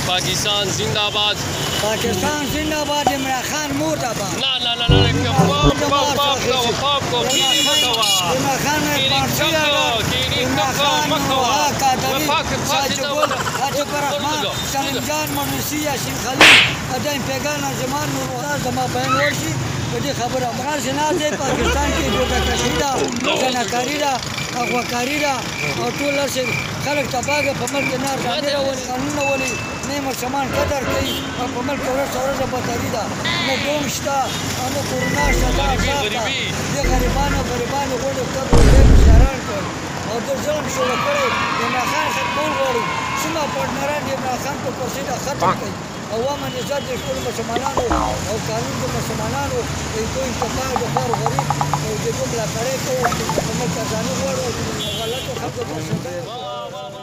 پاکستان زنده‌باد. پاکستان زنده‌باد. عمران خان مرده‌باد. نه پاک کو کینی مکوا. عمران خان کینی مکوا. ساجگل عاطف الرحمن سلیم جان منوسی یاسین خلیل ادم پیغان زمان نور زما بیان ورشي په دې خبره افغان جناز پاکستان کې ګوډه کشي ده جناکاری ده اغواکاری ده او ټول خلک تباګه په ملک نه راځي ولې قانون ولې نه سامان قدر کوي او په ملک ورځ بدري ده نو دوم شته نو کورونا شته دې غریبانو غوډه کړو دې شهران کړ او د ظلم شروع کړی عمران خان ختمول غواړي څومره پارټنران د عمران خان په پروسې دا ختم کړي عوام نظام د ټولو مسلمانانو او قانون د مسلمانانو د دوی انتفاع د خور غریب او د دوی ملاتړ کوو په ملک ځانو غواړو غلطو خبرو